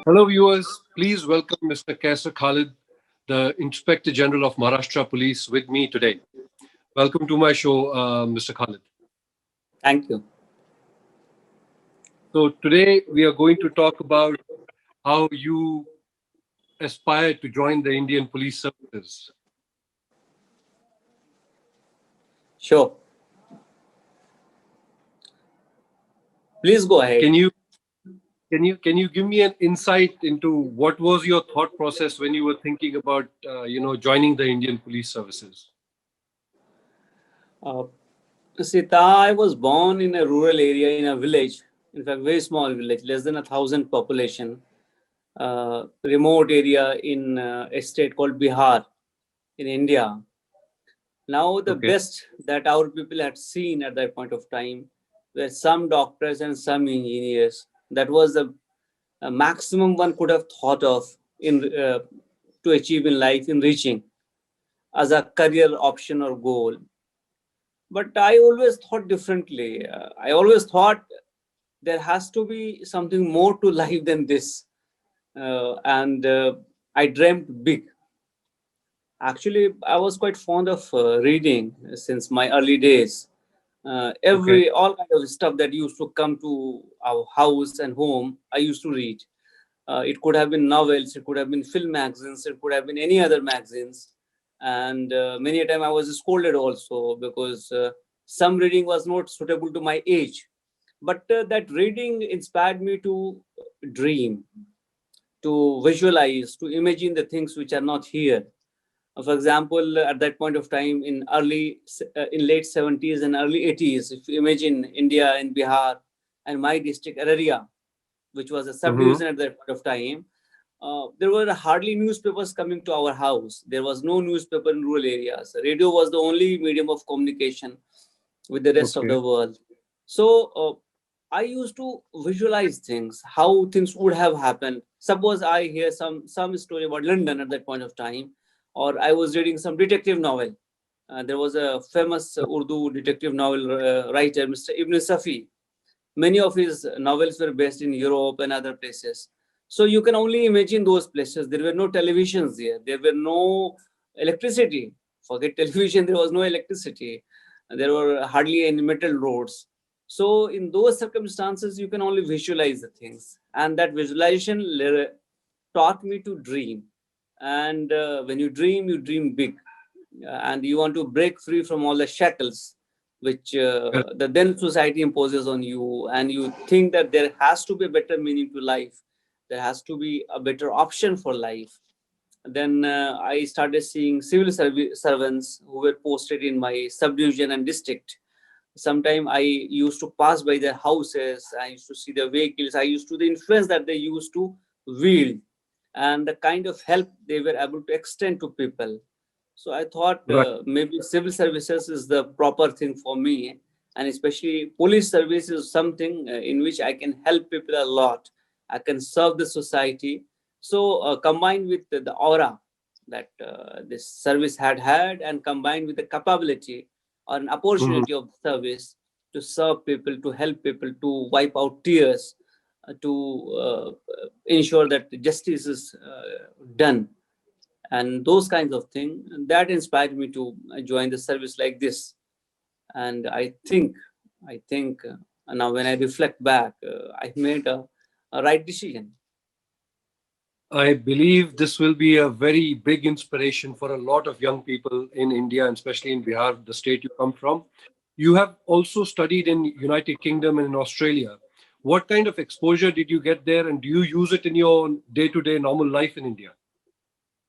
Hello, viewers. Please welcome Mr. Quaiser Khalid, the Inspector General of Maharashtra Police, with me today. Welcome to my show, Mr. Khalid. Thank you. So, today we are going to talk about how you aspire to join the Indian Police Services. Sure. Please go ahead. Can you can you give me an insight into what was your thought process when you were thinking about joining the Indian Police Services? Uh, Sita, I was born in a rural area in a village, in fact, very small village, less than 1,000 population, remote area in a state called Bihar in India. Now, the Okay. best that our people had seen at that point of time were some doctors and some engineers. That was the maximum one could have thought of in to achieve in life in reaching as a career option or goal. But I always thought differently. I always thought there has to be something more to life than this. And I dreamt big. Actually, I was quite fond of reading since my early days. Okay. All kind of stuff that used to come to our house and home, I used to read. It could have been novels, it could have been film magazines, it could have been any other magazines. And many a time I was scolded also because some reading was not suitable to my age. But that reading inspired me to dream, to visualize, to imagine the things which are not here. For example, at that point of time in late 70s and early 80s, if you imagine India and Bihar and my district area, which was a Mm-hmm. subdivision at that point of time, there were hardly newspapers coming to our house. There was no newspaper in rural areas. Radio was the only medium of communication with the rest of Okay. the world. So I used to visualize things, how things would have happened. Suppose I hear some story about London at that point of time, or I was reading some detective novel. There was a famous Urdu detective novel writer, Mr. Ibn Safi. Many of his novels were based in Europe and other places. So you can only imagine those places. There were no televisions there. There were no electricity. Forget television, there was no electricity. There were hardly any metal roads. So in those circumstances, you can only visualize the things. And that visualization taught me to dream. And when you dream big. And you want to break free from all the shackles which the then society imposes on you, and you think that there has to be a better meaning to life, there has to be a better option for life. Then I started seeing servants who were posted in my subdivision and district. Sometime I used to pass by their houses, I used to see their vehicles, I used to the influence that they used to wield, and the kind of help they were able to extend to people. So I thought Right. maybe civil services is the proper thing for me, and especially police service is something in which I can help people a lot. I can serve the society. So combined with the aura that this service had, and combined with the capability or an Mm-hmm. opportunity of service to serve people, to help people, to wipe out tears, to ensure that justice is done, and those kinds of things, that inspired me to join the service like this. And I think now when I reflect back, I made a right decision. I believe this will be a very big inspiration for a lot of young people in India, and especially in Bihar, the state you come from. You have also studied in United Kingdom and in Australia. What kind of exposure did you get there, and do you use it in your day-to-day normal life in India?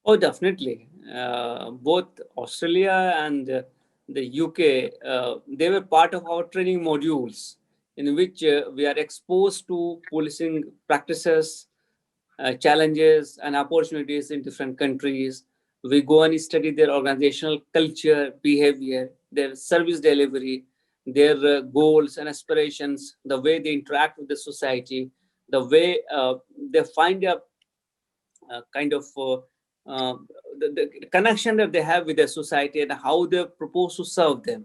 Oh, definitely. Both Australia and the UK, they were part of our training modules in which we are exposed to policing practices, challenges, and opportunities in different countries. We go and study their organizational culture, behavior, their service delivery, their goals and aspirations, the way they interact with the society, the way they find a kind of uh, the connection that they have with their society and how they propose to serve them.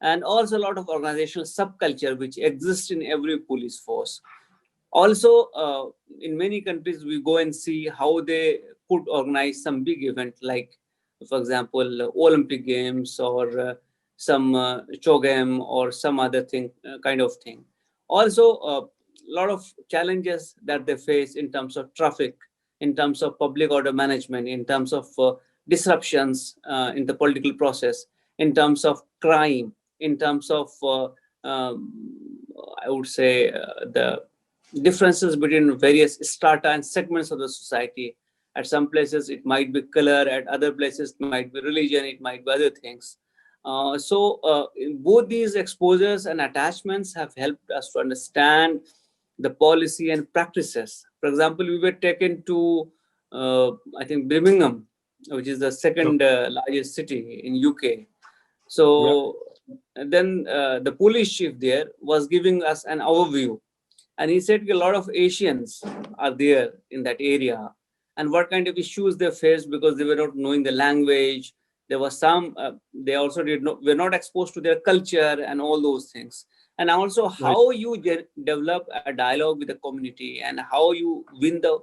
And also a lot of organizational subculture which exists in every police force. Also, in many countries, we go and see how they could organize some big event, like, for example, Olympic Games or some show game or some other thing, kind of thing. Also, a lot of challenges that they face in terms of traffic, in terms of public order management, in terms of disruptions in the political process, in terms of crime, in terms of I would say the differences between various strata and segments of the society. At some places, it might be color. At other places, it might be religion. It might be other things. In both these exposures and attachments have helped us to understand the policy and practices. For example, we were taken to, I think, Birmingham, which is the second largest city in UK. Yeah. So then the police chief there was giving us an overview, and he said a lot of Asians are there in that area, and what kind of issues they faced because they were not knowing the language. There was some, they also did not, were not exposed to their culture and all those things. And also Right. how you develop a dialogue with the community and how you win the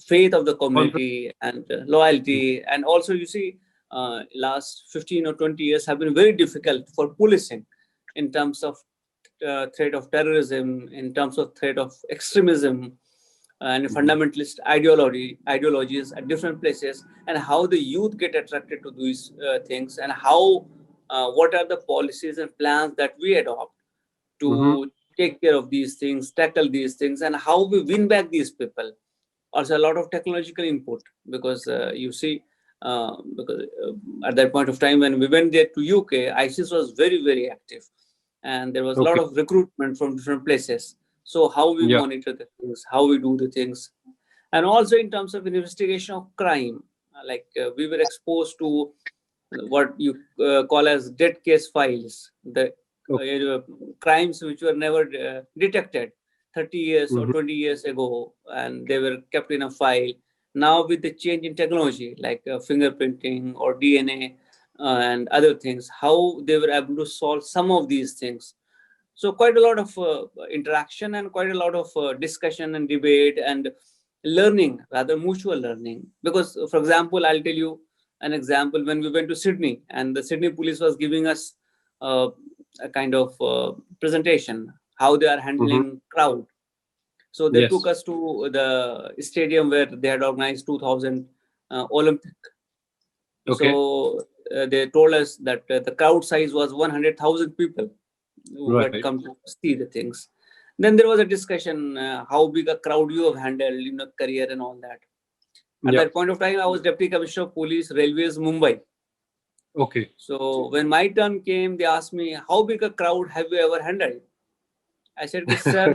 faith of the Confidence. community and loyalty. And also, you see, last 15 or 20 years have been very difficult for policing in terms of threat of terrorism, in terms of threat of extremism and Mhm. fundamentalist ideologies at different places, and how the youth get attracted to these things, and how what are the policies and plans that we adopt Mhm. to take care of these things, tackle these things, and how we win back these people. Also, a lot of technological input, because you see, because at that point of time when we went there to UK, ISIS was very, very active, and there was a lot Okay. of recruitment from different places. So how we Yeah. monitor the things, how we do the things, and also in terms of investigation of crime, we were exposed to what you call as dead case files, the Okay. crimes which were never detected 30 years or Mhm. 20 years ago, and they were kept in a file. Now, with the change in technology, like fingerprinting or DNA and other things, how they were able to solve some of these things. So quite a lot of interaction and quite a lot of discussion and debate and learning, rather mutual learning. Because, for example, I'll tell you an example. When we went to Sydney, and the Sydney police was giving us uh, a kind of presentation how they are Mhm. handling crowd. So they took Yes. us to the stadium where they had organized 2000 Olympic. Okay. So they told us that the crowd size was 100,000 people who had Right. come to see the things. Then there was a discussion how big a crowd you have handled in a career and all that. At Yeah. that point of time, I was Deputy Commissioner of Police, Railways, Mumbai. Okay. So when my turn came, they asked me, "How big a crowd have you ever handled?" I said, "Sir,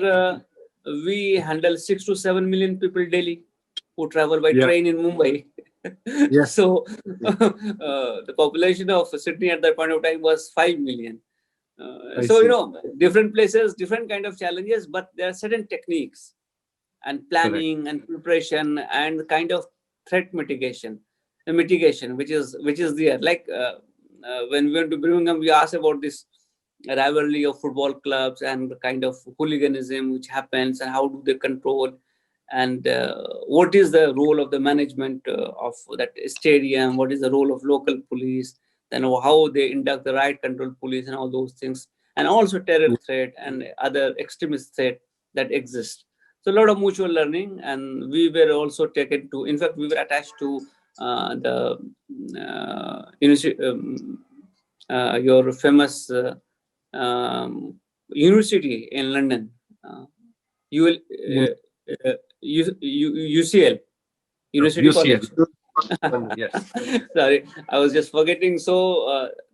we handle 6 to 7 million people daily who travel by Yeah. train in Mumbai." Yes. So the population of Sydney at that point of time was 5 million. I So, see. different places, different kind of challenges, but there are certain techniques and Correct. planning and preparation and kind of threat mitigation, which is there. Like when we went to Birmingham, we asked about this rivalry of football clubs and the kind of hooliganism which happens and how do they control, and what is the role of the management of that stadium, what is the role of local police, then how they induct the riot control police and all those things, and also terror Yeah. threat and other extremist threat that exist. So a lot of mutual learning, and we were also taken to. In fact, we were attached to the your famous university in London, UL, You UCL, University UCL. College. Yes. Sorry, I was just forgetting. So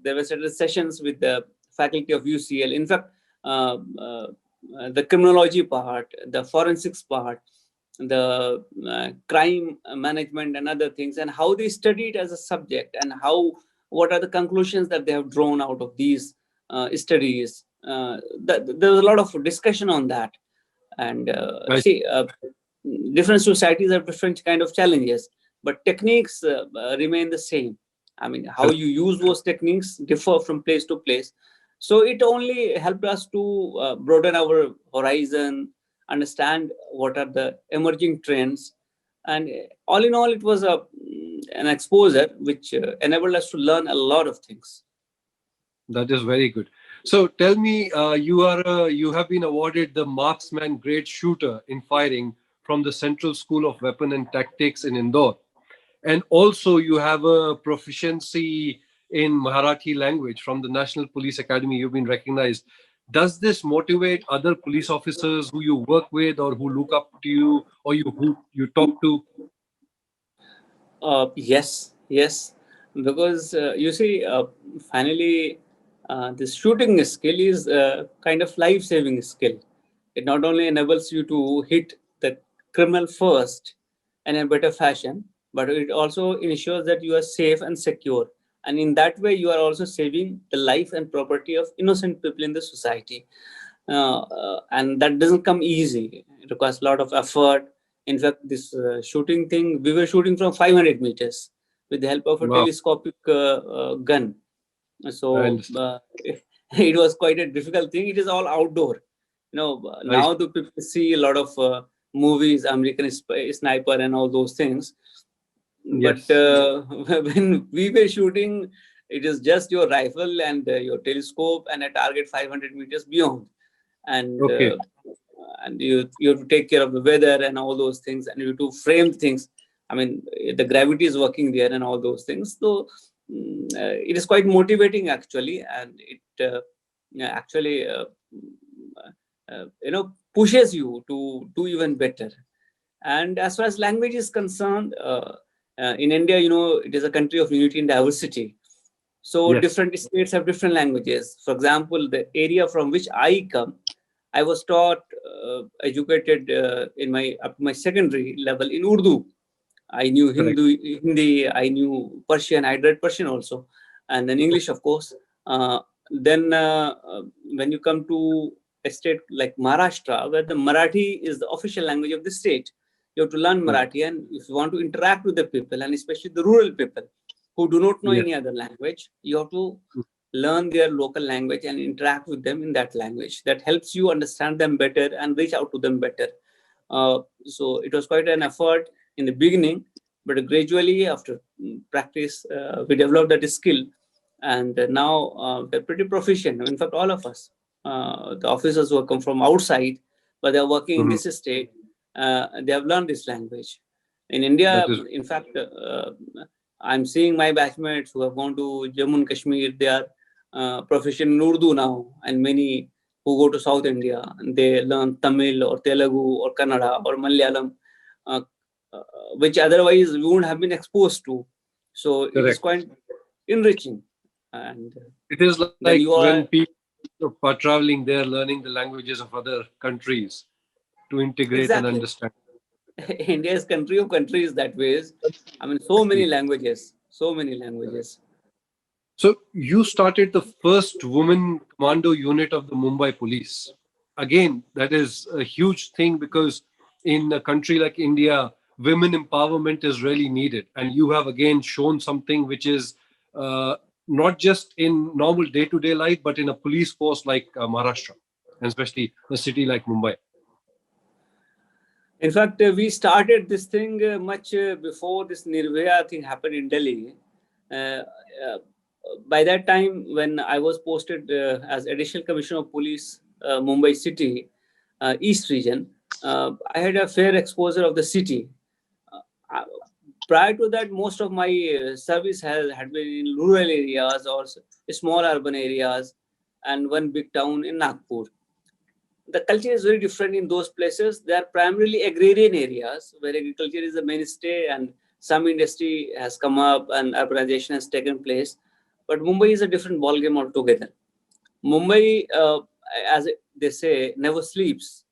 there were certain sessions with the faculty of UCL. In fact, the criminology part, the forensics part, the crime management and other things, and how they study it as a subject, and what are the conclusions that they have drawn out of these studies. There was a lot of discussion on that. And I see, different societies have different kind of challenges, but techniques remain the same. I mean, how you use those techniques differ from place to place. So it only helped us to broaden our horizon, understand what are the emerging trends. And all in all, it was an exposure which enabled us to learn a lot of things. That is very good. So tell me, you have been awarded the Marksman Great Shooter in Firing from the Central School of Weapon and Tactics in Indore, and also you have a proficiency in Marathi language from the National Police Academy. You've been recognized. Does this motivate other police officers who you work with or who look up to you or who you talk to? Yes, yes, because you see, finally, this shooting skill is kind of life-saving skill. It not only enables you to hit the criminal first and in a better fashion, but it also ensures that you are safe and secure. And in that way, you are also saving the life and property of innocent people in the society. And that doesn't come easy. It requires a lot of effort. In fact, this shooting thing, we were shooting from 500 meters with the help of a Wow, telescopic gun. I So understand. it was quite a difficult thing. It is all outdoor. I Now the people see a lot of movies, American Sniper, and all those things. But Yes. when we were shooting, it is just your rifle and your telescope and a target 500 meters beyond, and Okay. you have to take care of the weather and all those things, and you have to frame things. I mean, the gravity is working there and all those things. So it is quite motivating actually, and it yeah, actually pushes you to do even better. And as far as language is concerned, in India, it is a country of unity and diversity. So Yes. different states have different languages. For example, the area from which I come, I was taught, educated in my up to my secondary level in Urdu. I knew Correct. Hindi, I knew Persian, I read Persian also, and then English, of course. Then when you come to a state like Maharashtra, where the Marathi is the official language of the state, you have to learn Correct. Marathi, and if you want to interact with the people, and especially the rural people who do not know Yes. any other language, you have to learn their local language and interact with them in that language. That helps you understand them better and reach out to them better. So it was quite an effort in the beginning, but gradually after practice, we developed that skill, and now they're pretty proficient. In fact, all of us, the officers who have come from outside, but they're working in Mhm. this state, they have learned this language. In India, That is in fact, I'm seeing my batchmates who have gone to Jammu and Kashmir. They are proficient in Urdu now, and many who go to South India and they learn Tamil or Telugu or Kannada or Malayalam, uh, uh, which otherwise we wouldn't have been exposed to. So it is correct. quite enriching. And It is like then you when are people are traveling, they're learning the languages of other countries to integrate and exactly. understand. India is country of countries that ways. I mean, so many Exactly. languages, so many Correct. languages. So you started the first women commando unit of the Mumbai police. Again, that is a huge thing because in a country like India, women empowerment is really needed. And you have again shown something which is uh, not just in normal day to day life, but in a police force like Maharashtra, and especially a city like Mumbai. In fact, we started this thing much before this Nirvaya thing happened in Delhi. Uh, uh, by that time, when I was posted as Additional Commissioner of Police, Mumbai City, East Region, I had a fair exposure of the city. Uh, Prior to that, most of my service had been in rural areas or small urban areas and one big town in Nagpur. The culture is very different in those places. They are primarily agrarian areas where agriculture is the mainstay and some industry has come up and urbanization has taken place. But Mumbai is a different ballgame altogether. Mumbai, as they say, never sleeps.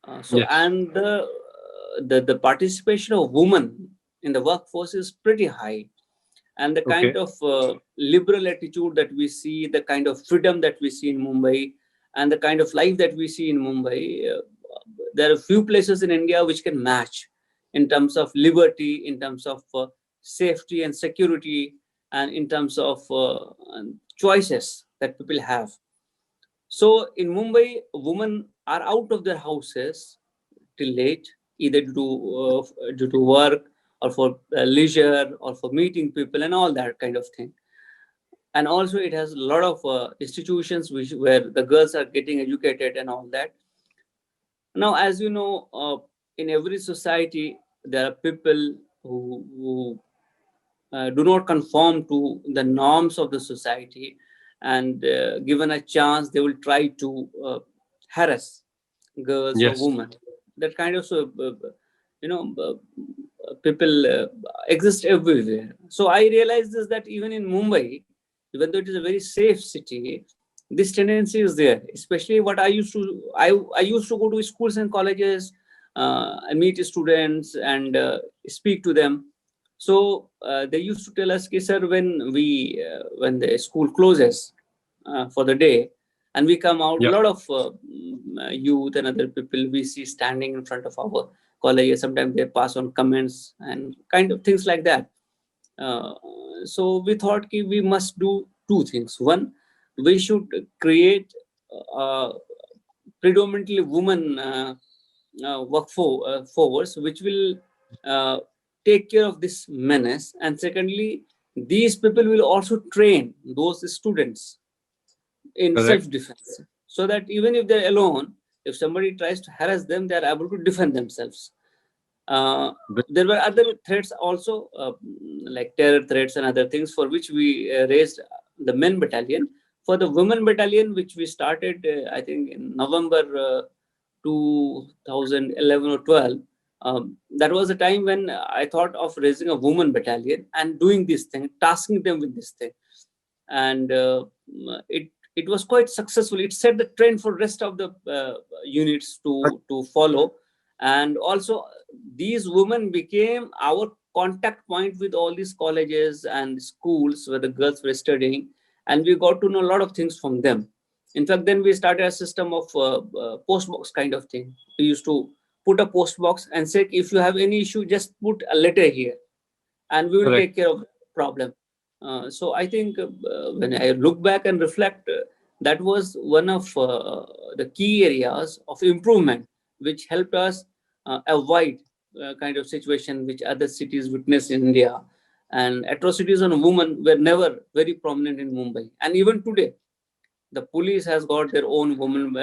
Yes. And the participation of women in the workforce is pretty high, and the kind Okay. of liberal attitude that we see, the kind of freedom that we see in Mumbai, and the kind of life that we see in Mumbai, there are few places in India which can match in terms of liberty, in terms of safety and security, and in terms of choices that people have. So in Mumbai, women are out of their houses till late, either due to work or for leisure or for meeting people and all that kind of thing. And also it has a lot of institutions where the girls are getting educated and all that. Now, as you know, in every society there are people who do not conform to the norms of the society, and given a chance they will try to harass girls or Yes. women. That kind of you know people exist everywhere. So I realized this, that even in Mumbai, even though it is a very safe city, this tendency is there. Especially what I used to go to schools and colleges and meet students and speak to them. So they used to tell us, "Ki, sir, when the school closes for the day, and we come out, a Yeah. lot of youth and other people we see standing in front of our colleges. Sometimes they pass on comments and kind of things like that." Uh, so we thought ki we must do two things. One, we should create uh, predominantly women force, which will uh, take care of this menace. And secondly, these people will also train those students in Correct. self-defense, so that even if they're alone, if somebody tries to harass them, they are able to defend themselves. Uh, But there were other threats also, like terror threats and other things, for which we raised the men battalion. For the women battalion, which we started, I think, in November 2011 or 12, that was a time when I thought of raising a woman battalion and doing this thing, tasking them with this thing. And it was quite successful. It set the trend for rest of the units to follow. And also these women became our contact point with all these colleges and schools where the girls were studying, and we got to know a lot of things from them. In fact, then we started a system of post box kind of thing. We used to put a post box and say, if you have any issue, just put a letter here and we will correct. take care of the problem. So I think when I look back and reflect, that was one of the key areas of improvement, which helped us avoid kind of situation which other cities witness in India. And atrocities on women were never very prominent in Mumbai. And even today, the police has got their own women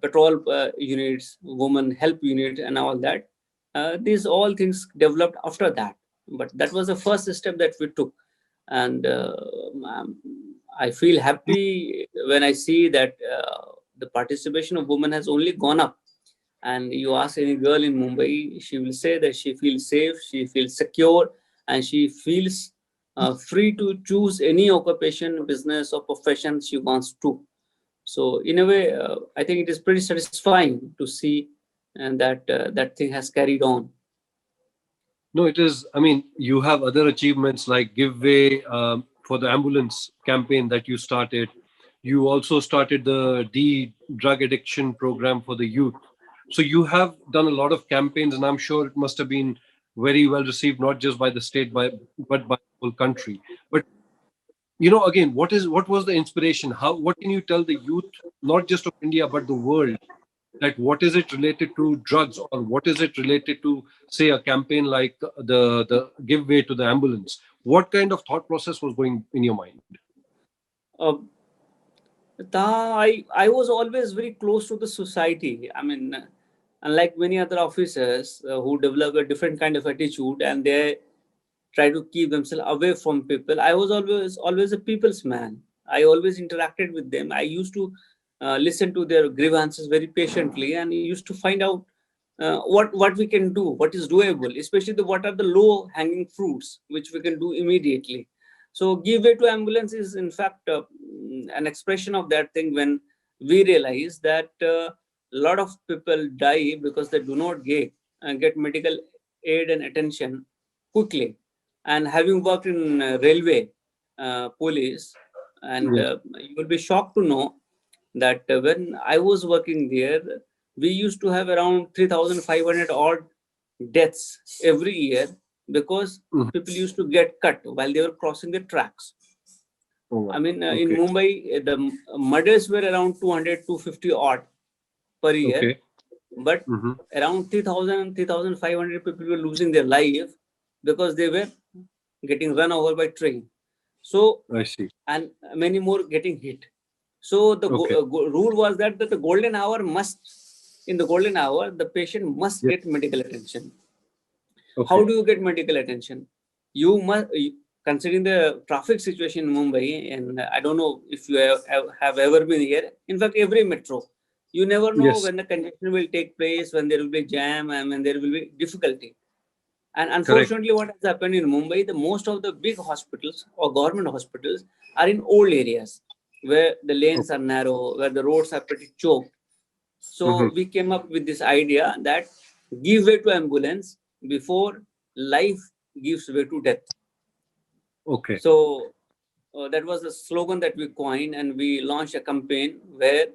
patrol units, women help unit, and all that. These all things developed after that, but that was the first step that we took. And um, I feel happy when I see that the participation of women has only gone up. And you ask any girl in Mumbai, she will say that she feels safe, she feels secure, and she feels free to choose any occupation, business, or profession she wants to. So in a way, I think it is pretty satisfying to see, and that thing has carried on. No, it is. I mean, you have other achievements like Give Way for the ambulance campaign that you started. You also started the drug addiction program for the youth. So you have done a lot of campaigns, and I'm sure it must have been very well received, not just by the state, but by the whole country. But again, what was the inspiration? What can you tell the youth, not just of India but the world, like what is it related to drugs, or what is it related to, say, a campaign like the Give Way to the ambulance? What kind of thought process was going in your mind? Uh, I was always very close to the society. I mean, unlike many other officers who develop a different kind of attitude and they try to keep themselves away from people, I was always a people's man. I always interacted with them. I used to listen to their grievances very patiently and used to find out what we can do, what is doable, especially what are the low hanging fruits which we can do immediately. So give way to ambulance is in fact an expression of that thing, when we realize that a lot of people die because they do not get medical aid and attention quickly. And having worked in railway police, and Yes. you will be shocked to know that when I was working there, we used to have around 3,500 odd deaths every year, because Mhm. people used to get cut while they were crossing the tracks. Oh, I wow. mean, in Okay. Mumbai, the murders were around 200, 250 odd per year. Okay. but Mm-hmm. around 3,000, 3,500 people were losing their life because they were getting run over by train. So, I see. and many more getting hit. So the Okay. rule was that the golden hour must, in the golden hour, the patient must Yeah. get medical attention. How Okay. do you get medical attention? You must, considering the traffic situation in Mumbai, and I don't know if you have ever been here. In fact, every metro, you never know Yes. when the congestion will take place, when there will be jam, and when there will be difficulty. And Correct. unfortunately, what has happened in Mumbai, the most of the big hospitals or government hospitals are in old areas where the lanes Okay. are narrow, where the roads are pretty choked. Mm-hmm. So we came up with this idea that give way to ambulance before life gives way to death. Okay. So that was the slogan that we coined, and we launched a campaign where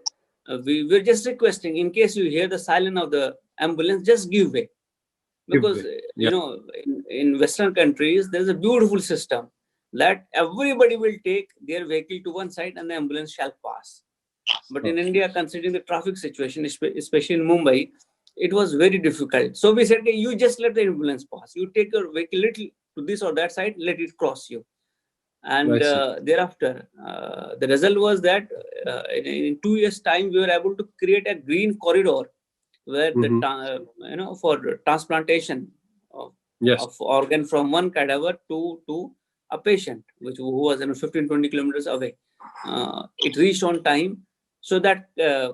we were just requesting, in case you hear the siren of the ambulance, just give way. Give Because way. Yeah. in Western countries there's a beautiful system that everybody will take their vehicle to one side and the ambulance shall pass. But in Pass. India, considering the traffic situation, especially in Mumbai, it was very difficult. So we said, "Okay, you just let the ambulance pass. You take your vehicle little to this or that side, let it cross you." I And see. thereafter, the result was that in 2 years' time, we were able to create a green corridor where Mm-hmm. for transplantation of, Yes. of organ from one cadaver to a patient who was 15-20 kilometers away. It reached on time, so that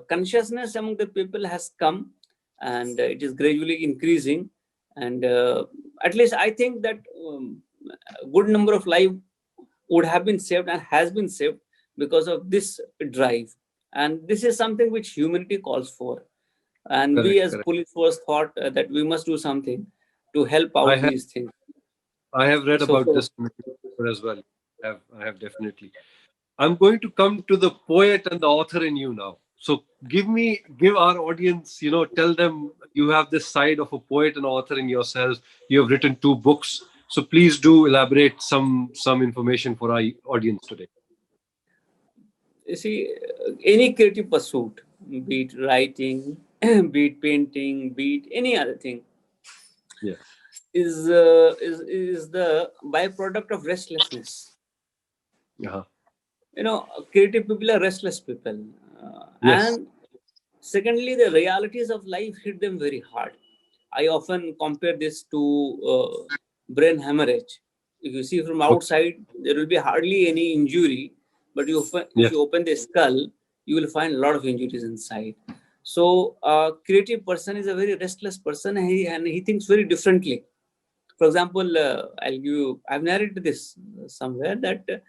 consciousness among the people has come, and it is gradually increasing. And at least I think that a good number of lives would have been saved and has been saved because of this drive. And this is something which humanity calls for. And we Correct. as Correct. police force thought that we must do something to help I out have these things. I have read So, about this as well. I have definitely. I'm going to come to the poet and the author in you now. So give our audience, tell them you have this side of a poet and author in yourselves. You have written 2 books. So please do elaborate some information for our audience today. you see, any creative pursuit, be it writing, be it painting, be it any other thing, Yeah. is the byproduct of restlessness. Uh-huh. Creative people are restless people, Yes. and secondly, the realities of life hit them very hard. I often compare this to brain hemorrhage. If you see from Okay. outside, there will be hardly any injury, but if Yes. you open the skull, you will find a lot of injuries inside. So, a creative person is a very restless person, and he thinks very differently. For example, I've narrated this somewhere that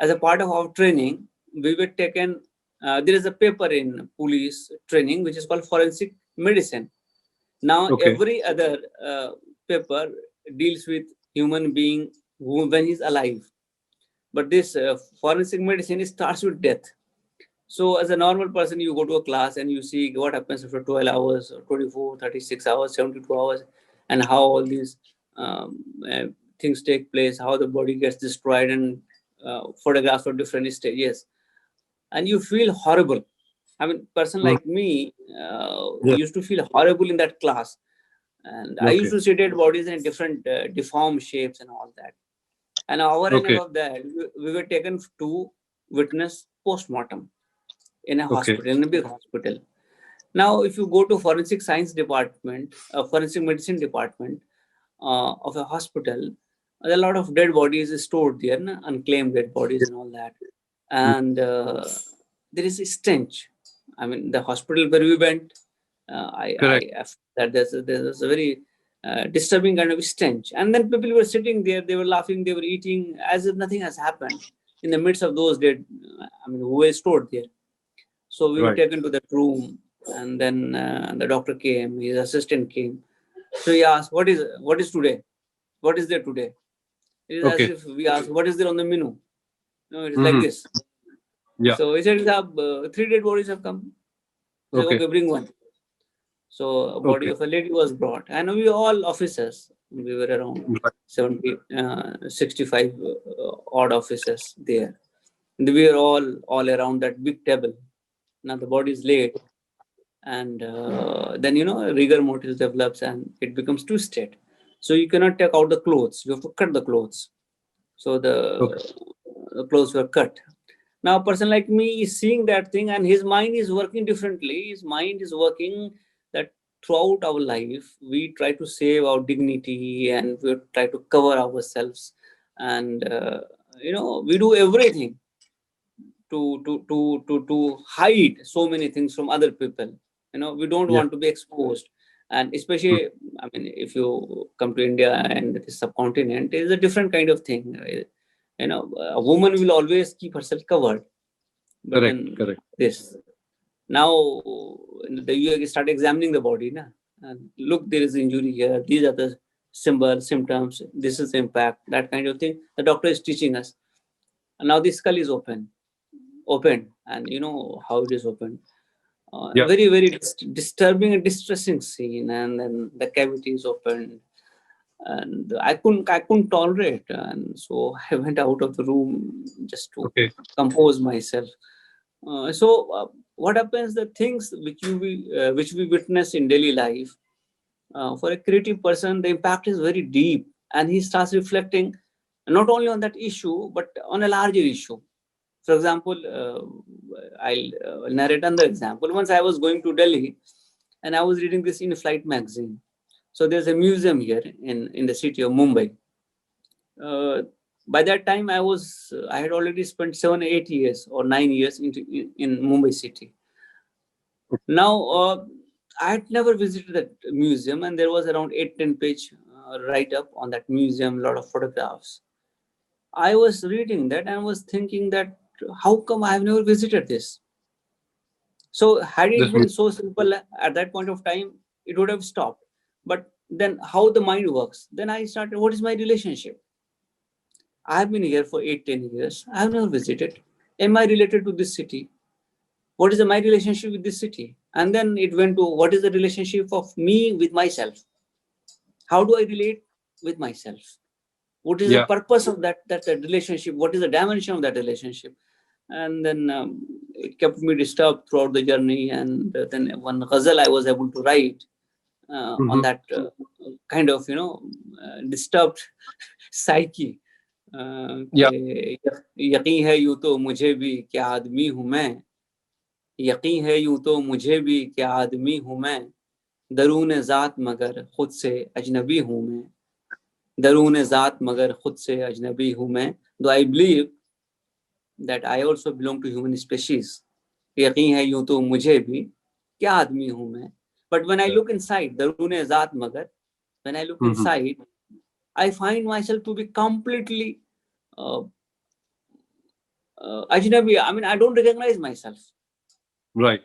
as a part of our training, we were taken, there is a paper in police training which is called forensic medicine. Now, Okay. every other paper deals with human being when he's alive. But this forensic medicine starts with death. So, as a normal person, you go to a class and you see what happens after 12 hours, or 24, 36 hours, 72 hours, and how all these things take place, how the body gets destroyed, and photographs of different stages. And you feel horrible. I mean, person Mm. like me Yeah. used to feel horrible in that class. And I used Okay. to see dead bodies in different deformed shapes and all that. And over and Okay. above that, we were taken to witness post-mortem in a Okay. hospital, in a big hospital. Now, if you go to forensic science department, forensic medicine department of a hospital, there are a lot of dead bodies stored there, unclaimed dead bodies and all that. Mm. And there is a stench. I mean, the hospital where we went, Correct. I that there's a very disturbing kind of stench. And then people were sitting there, they were laughing, they were eating as if nothing has happened in the midst of those dead, who were stored there. So we were Right. taken to that room, and then the doctor came, his assistant came. So he asked, "What is today? What is there today?" It is as Okay. if we asked, "What is there on the menu?" No, it is like Hmm. this. Yeah. So he said, "Three dead bodies have come." He said, Okay. "Okay, bring one." So a body Okay. of a lady was brought, and we were all officers. We were around Right. 70, 65 odd officers there. And we were all around that big table. Now the body is laid, and then rigor mortis develops and it becomes twisted. So you cannot take out the clothes, you have to cut the clothes. So Okay. the clothes were cut. Now a person like me is seeing that thing and his mind is working differently. His mind is working that throughout our life we try to save our dignity and we try to cover ourselves, and we do everything to hide so many things from other people. We don't Yeah. want to be exposed. And especially, Mm. I mean, if you come to India and the subcontinent, it is a different kind of thing. A woman will always keep herself covered. But then Correct. Correct. this now, you start examining the body na? And look, there is injury here, these are the symbols, symptoms, this is the impact, that kind of thing the doctor is teaching us. And now the skull is opened, and you know how it is opened. Yeah. Very very disturbing and distressing scene, and then the cavity is opened, and I couldn't tolerate, and so I went out of the room just to Okay. compose myself. So what happens, the things which we witness in daily life, for a creative person the impact is very deep, and he starts reflecting not only on that issue but on a larger issue. For example, I'll narrate another example. Once I was going to Delhi and I was reading this in-flight magazine. So there's a museum here in the city of Mumbai. Uh, by that time, I had already spent 7, 8 years or 9 years in Mumbai city. Now, I had never visited that museum, and there was around 8, 10 page write up on that museum, a lot of photographs. I was reading that and was thinking that how come I have never visited this? So had it This means been so simple at that point of time, it would have stopped. But then how the mind works, then I started, what is my relationship? I have been here for 8, 10 years. I have never visited. Am I related to this city? What is my relationship with this city? And then it went to what is the relationship of me with myself? How do I relate with myself? What is the yeah. purpose of that relationship? What is the dimension of that relationship? And then it kept me disturbed throughout the journey. And then one ghazal I was able to write on Hmm. that kind of disturbed psyche. Yeah. कि यकीन है यूं तो मुझे भी क्या आदमी हूं मैं, यकीन है यूं तो मुझे भी क्या आदमी हूं मैं, दरून ज़ात मगर खुद से अजनबी हूं मैं, दरून ज़ात मगर खुद से अजनबी हूं मैं. Though I believe that I also belong to human species. यकीन है यूं तो मुझे भी क्या आदमी हूं मैं. But when I look inside, दरून ज़ात मगर, when I look Hmm. inside, I find myself to be completely uh, ajnabi. I mean, I don't recognize myself. Right.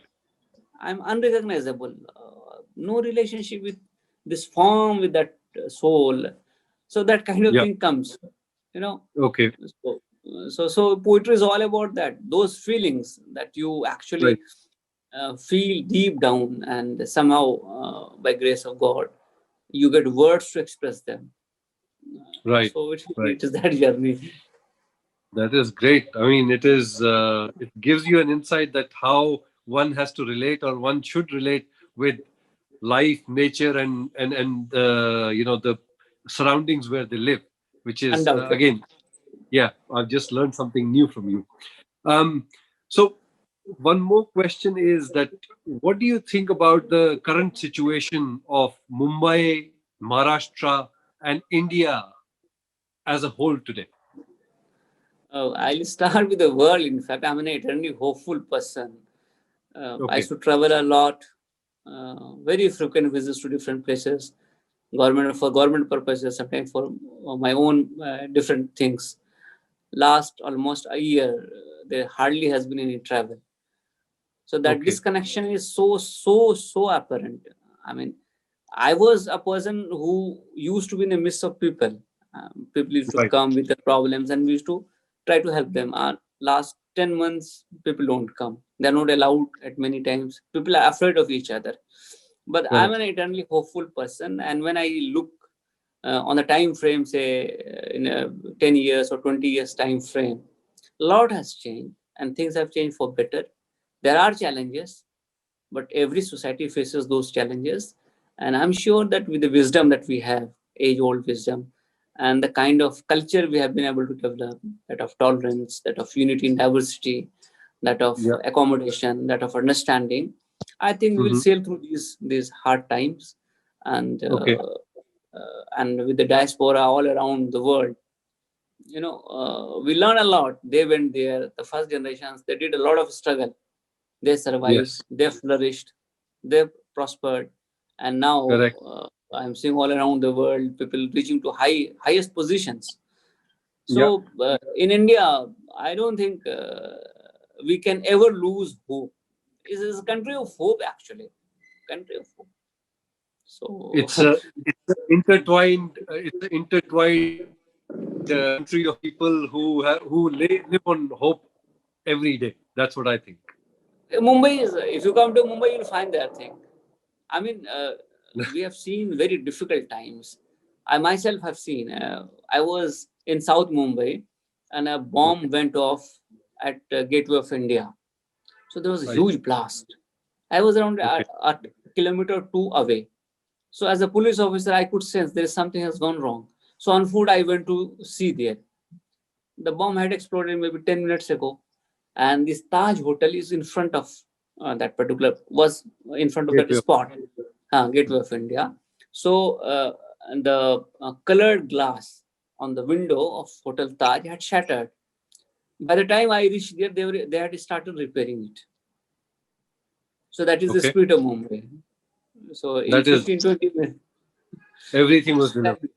I'm unrecognizable. No relationship with this form, with that soul. So that kind of Yeah. thing comes, you know. Okay. So poetry is all about that. Those feelings that you Right. actually feel deep down, and somehow, by grace of God, you get words to express them. Right. So Right. it is that journey. That is great. I mean, it is. It gives you an insight that how one has to relate, or one should relate with life, nature, and the surroundings where they live. Which is Undoubtedly. again, yeah. I've just learned something new from you. Um, so one more question is that what do you think about the current situation of Mumbai, Maharashtra, and India as a whole today? I'll start with the world. In fact, I'm an eternally hopeful person. I Okay. used to travel a lot, very frequent visits to different places, government for government purposes, sometimes for my own different things. Last almost a year, there hardly has been any travel. So that Okay. disconnection is so apparent. I mean, I was a person who used to be in the midst of people. People used to Right. come with their problems, and we used to try to help them. Last 10 months, people don't come. They're not allowed at many times. People are afraid of each other. But I'm Correct. an eternally hopeful person, and when I look on the time frame, say in a 10 years or 20 years time frame, a lot has changed, and things have changed for better. There are challenges, but every society faces those challenges. And I'm sure that with the wisdom that we have, age old wisdom, and the kind of culture we have been able to develop, that of tolerance, that of unity in diversity, that of Yeah. accommodation, that of understanding, I think we will Hmm. sail through these hard times. And Okay. and with the diaspora all around the world, we learn a lot. They went there, the first generations, they did a lot of struggle, they survived, Yes. they flourished, they prospered. And now Correct. I'm seeing all around the world people reaching to highest positions. Yeah. So in India, I don't think we can ever lose hope. It is a country of hope, actually. Country of hope. So It's an intertwined country of people live on hope every day. That's what I think. Mumbai is, if you come to Mumbai, you'll find that thing. I mean, we have seen very difficult times. I myself have seen. I was in South Mumbai, and a bomb Okay. went off at Gateway of India. So there was a Right. huge blast. I was around Okay. a kilometer or two away. So as a police officer, I could sense there is something has gone wrong. So on foot, I went to see there. The bomb had exploded maybe 10 minutes ago, and this Taj Hotel is in front of that particular was in front of that Gateway. spot, Gateway of India. So the colored glass on the window of Hotel Taj had shattered. By the time I reached there, they had started repairing it. So that is the Okay. spirit of Mumbai. So in That is 15-20 minutes, everything was delivered.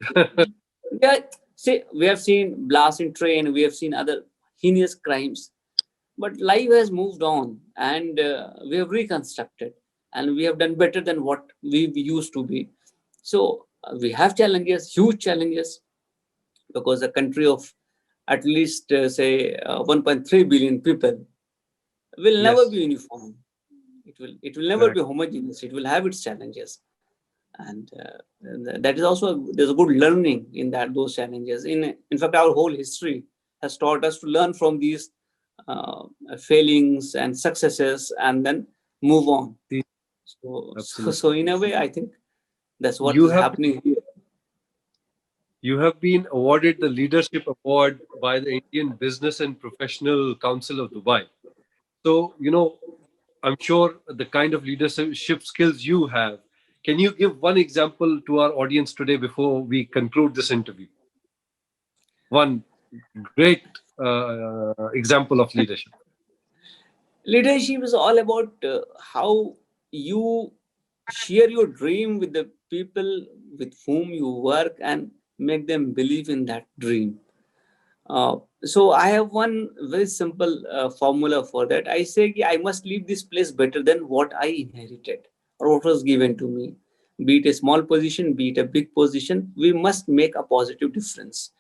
yeah, see, we have seen blast in train, we have seen other heinous crimes, but life has moved on, and we have reconstructed, and we have done better than what we used to be. So we have challenges, huge challenges, because a country of at least say 1.3 billion people will never Yes. be uniform. It will never be Correct. homogeneous. It will have its challenges. And that is also, there's a good learning in that, those challenges. In fact, our whole history has taught us to learn from these uh, failings and successes, and then move on. See, So absolutely. in a way, I think that's what You is have been, happening here. you have been awarded the leadership award by the Indian Business and Professional Council of Dubai. So, I'm sure the kind of leadership skills you have. Can you give one example to our audience today before we conclude this interview? One great example of leadership. Leadership is all about how you share your dream with the people with whom you work, and make them believe in that dream. So I have one very simple formula for that. I say I must leave this place better than what I inherited or what was given to me. Be it a small position, be it a big position, we must make a positive difference.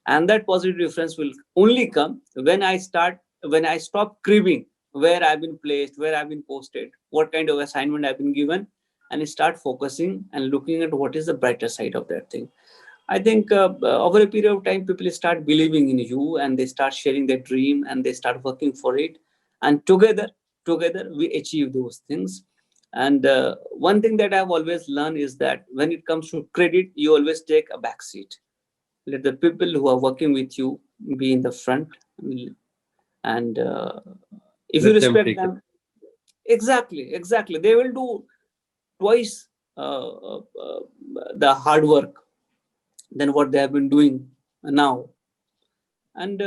And that positive difference will only come when I stop cribbing where I've been placed, where I've been posted, what kind of assignment I've been given, and start focusing and looking at what is the brighter side of that thing. I think over a period of time, people start believing in you, and they start sharing their dream, and they start working for it. And together we achieve those things. And one thing that I've always learned is that when it comes to credit, you always take a back seat. Let the people who are working with you be in the front. And if you Let them respect take it. them, exactly, they will do twice the hard work than what they have been doing now. And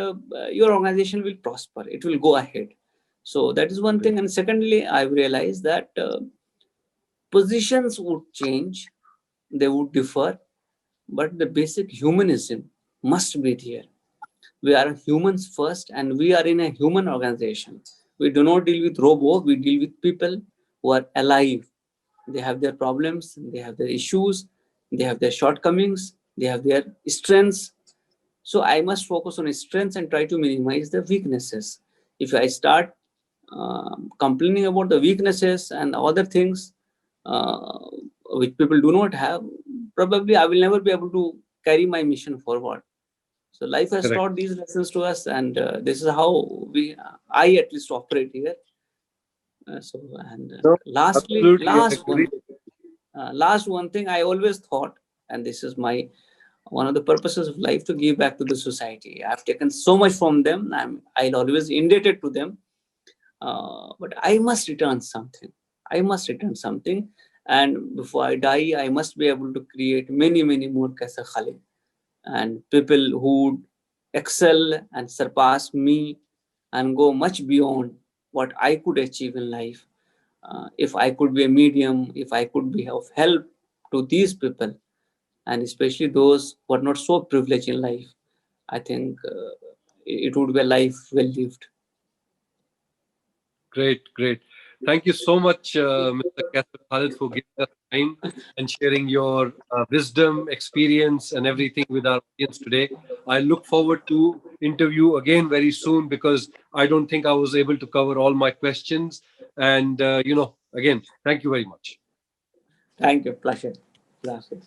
your organization will prosper, it will go ahead. So that is one thing. And secondly, I realized that positions would change, they would differ, but the basic humanism must be there. We are humans first, and we are in a human organization. We do not deal with robots, we deal with people who are alive. They have their problems, they have their issues, they have their shortcomings, they have their strengths. So I must focus on strengths and try to minimize the weaknesses. If I start complaining about the weaknesses and other things uh, which people do not have, probably I will never be able to carry my mission forward. So life has Correct. taught these lessons to us, and this is how I at least operate here. So, and No, lastly, absolutely, I agree. last one thing I always thought, and this is my one of the purposes of life, to give back to the society. I've taken so much from them. I'll always indebted to them, but I must return something. I must return something, and before I die, I must be able to create many, many more Quaiser Khalid, and people who would excel and surpass me and go much beyond what I could achieve in life. If I could be a medium, if I could be of help to these people, and especially those who are not so privileged in life, I think it would be a life well lived. Great, great. Thank you so much, Mr. Quaiser Khalid, for giving us time and sharing your wisdom, experience, and everything with our audience today. I look forward to interview again very soon because I don't think I was able to cover all my questions. And again, thank you very much. Thank you. Pleasure. Pleasure.